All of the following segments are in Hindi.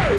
नमस्कार,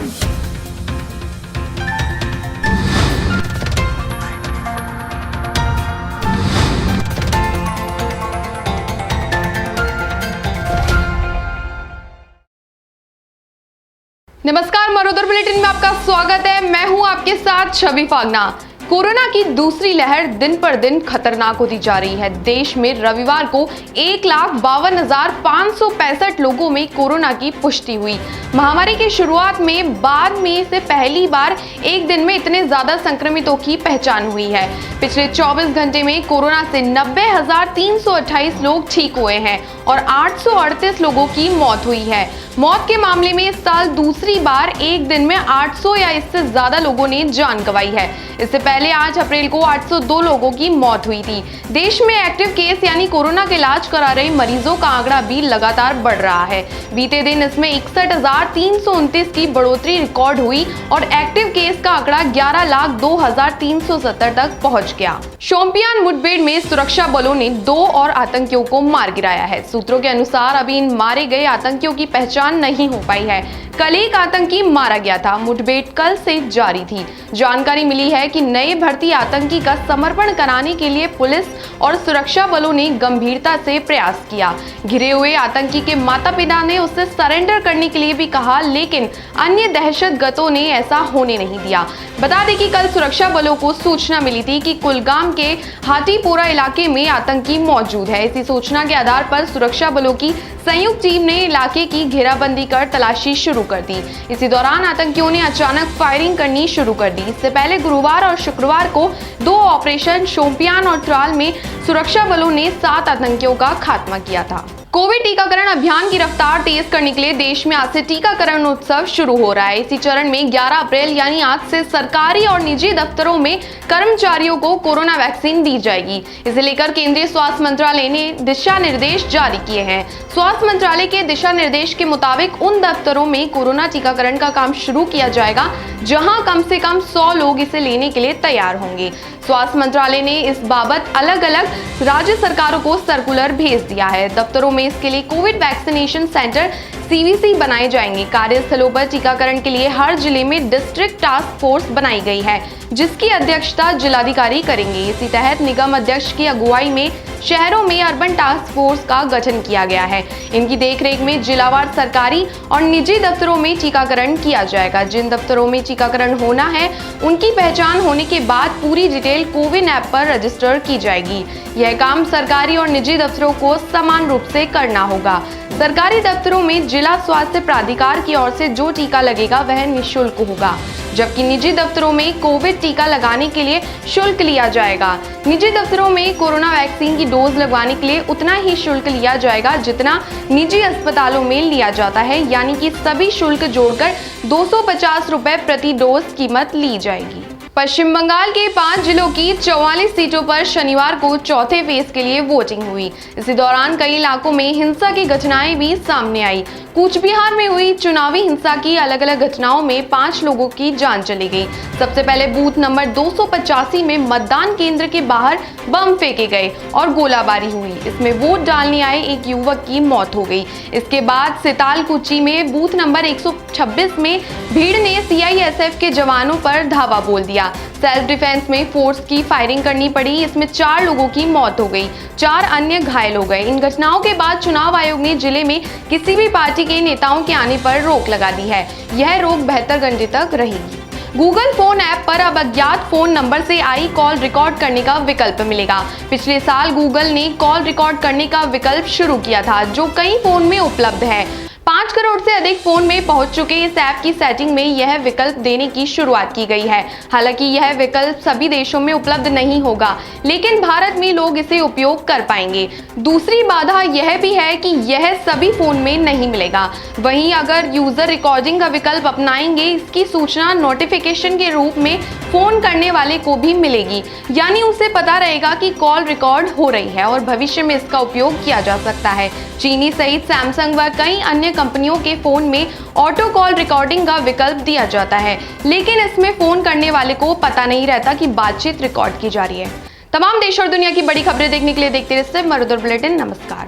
मरोदर बुलेटिन में आपका स्वागत है। मैं हूं आपके साथ छवि फागना। कोरोना की दूसरी लहर दिन पर दिन खतरनाक होती जा रही है। देश में रविवार को 1,52,565 लोगों में कोरोना की पुष्टि हुई। महामारी की शुरुआत में बाद में से पहली बार एक दिन में इतने ज्यादा संक्रमितों की पहचान हुई है। पिछले 24 घंटे में कोरोना से 90,328 लोग ठीक हुए हैं और 838 लोगों की मौत हुई है। मौत के मामले में इस साल दूसरी बार एक दिन में 800 या इससे ज्यादा लोगों ने जान गंवाई है। इससे पहले 8 अप्रैल को 802 लोगों की मौत हुई थी। देश में एक्टिव केस यानी कोरोना के इलाज करा रहे मरीजों का आंकड़ा भी लगातार बढ़ रहा है। बीते दिन इसमें 61,329 की बढ़ोतरी रिकॉर्ड हुई और एक्टिव केस का आंकड़ा 11,02,370 तक पहुंच गया। शोपियान मुठभेड़ में सुरक्षा बलों ने 2 और आतंकियों को मार गिराया है। सूत्रों के अनुसार अभी इन मारे गए आतंकियों की पहचान नहीं हो पाई है। कल एक आतंकी मारा गया था। मुठभेड़ कल से जारी थी। जानकारी मिली है कि नए भर्ती आतंकी का समर्पण कराने के लिए पुलिस और सुरक्षा बलों ने गंभीरता से प्रयास किया। घिरे हुए आतंकी के माता पिता ने उसे सरेंडर करने के लिए भी कहा, लेकिन अन्य दहशतगर्दों ने ऐसा होने नहीं दिया। बता दें कि कल सुरक्षा बलों को सूचना मिली थी कि कुलगाम के हाटीपोरा इलाके में आतंकी मौजूद है। इसी सूचना के आधार पर सुरक्षा बलों की संयुक्त टीम ने इलाके की घेराबंदी कर तलाशी शुरू कर दी। इसी दौरान आतंकियों ने अचानक फायरिंग करनी शुरू कर दी। इससे पहले गुरुवार और शुक्रवार को 2 ऑपरेशन शोपियान और त्राल में सुरक्षा बलों ने 7 आतंकियों का खात्मा किया था। कोविड टीकाकरण अभियान की रफ्तार तेज करने के लिए देश में आज से टीकाकरण उत्सव शुरू हो रहा है। इसी चरण में 11 अप्रैल यानी आज से सरकारी और निजी दफ्तरों में कर्मचारियों को कोरोना वैक्सीन दी जाएगी। इसे लेकर केंद्रीय स्वास्थ्य मंत्रालय ने दिशा निर्देश जारी किए हैं। स्वास्थ्य मंत्रालय के दिशा निर्देश के मुताबिक उन दफ्तरों में कोरोना टीकाकरण का काम शुरू किया जाएगा जहां कम से कम 100 लोग इसे लेने के लिए तैयार होंगे। स्वास्थ्य मंत्रालय ने इस बाबत अलग अलग राज्य सरकारों को सर्कुलर भेज दिया है। दफ्तरों में इसके लिए कोविड वैक्सीनेशन सेंटर CVC बनाए जाएंगे। कार्यस्थलों पर टीकाकरण के लिए हर जिले में डिस्ट्रिक्ट टास्क फोर्स बनाई गई है, जिसकी अध्यक्षता जिलाधिकारी करेंगे। इसी तहत निगम अध्यक्ष की अगुवाई में शहरों में अर्बन टास्क फोर्स का गठन किया गया है। इनकी देखरेख में जिलावार सरकारी और निजी दफ्तरों में टीकाकरण किया जाएगा। जिन दफ्तरों में टीकाकरण होना है उनकी पहचान होने के बाद पूरी डिटेल कोविन ऐप पर रजिस्टर की जाएगी। यह काम सरकारी और निजी दफ्तरों को समान रूप से करना होगा। सरकारी दफ्तरों में जिला स्वास्थ्य प्राधिकार की ओर से जो टीका लगेगा वह निःशुल्क होगा, जबकि निजी दफ्तरों में कोविड टीका लगाने के लिए शुल्क लिया जाएगा। निजी दफ्तरों में कोरोना वैक्सीन की डोज लगवाने के लिए उतना ही शुल्क लिया जाएगा जितना निजी अस्पतालों में लिया जाता है, यानी कि सभी शुल्क जोड़कर 250 रुपए प्रति डोज कीमत ली जाएगी। पश्चिम बंगाल के 5 जिलों की 44 सीटों पर शनिवार को चौथे फेज के लिए वोटिंग हुई। इसी दौरान कई इलाकों में हिंसा की घटनाएं भी सामने आई। कूच बिहार में हुई चुनावी हिंसा की अलग अलग घटनाओं में 5 लोगों की जान चली गई। सबसे पहले बूथ नंबर 285 में मतदान केंद्र के बाहर बम फेंके गए और गोलाबारी हुई। इसमें वोट डालने आए एक युवक की मौत हो गई। इसके बाद सितालकुची में बूथ नंबर 126 में भीड़ ने CISF के जवानों पर धावा बोल दिया। सेल्फ डिफेंस में फोर्स की फायरिंग करनी पड़ी। इसमें 4 लोगों की मौत हो गई, 4 अन्य घायल हो गए। इन घटनाओं के बाद चुनाव आयोग ने जिले में किसी भी पार्टी के नेताओं के आने पर रोक लगा दी है। यह रोक 72 घंटे तक रहेगी। गूगल फोन ऐप पर अब अज्ञात फोन नंबर से आई कॉल रिकॉर्ड करने का विकल्प मिलेगा। पिछले साल गूगल ने कॉल रिकॉर्ड करने का विकल्प शुरू किया था, जो कई फोन में उपलब्ध है। 5 करोड़ से अधिक फोन में पहुंच चुके इस ऐप की सेटिंग में यह विकल्प देने की शुरुआत की गई है। हालांकि यह विकल्प सभी देशों में उपलब्ध नहीं होगा, लेकिन भारत में लोग इसे उपयोग कर पाएंगे। दूसरी बाधा यह भी है कि यह सभी फोन में नहीं मिलेगा। वहीं अगर यूजर रिकॉर्डिंग का विकल्प अपनाएंगे, इसकी सूचना नोटिफिकेशन के रूप में फोन करने वाले को भी मिलेगी, यानी उसे पता रहेगा कि कॉल रिकॉर्ड हो रही है और भविष्य में इसका उपयोग किया जा सकता है। चीनी सहित सैमसंग व कई अन्य कंपनियों के फोन में ऑटो कॉल रिकॉर्डिंग का विकल्प दिया जाता है, लेकिन इसमें फोन करने वाले को पता नहीं रहता कि बातचीत रिकॉर्ड की जा रही है। तमाम देश और दुनिया की बड़ी खबरें देखने के लिए देखते रहिए मरुदर बुलेटिन। नमस्कार।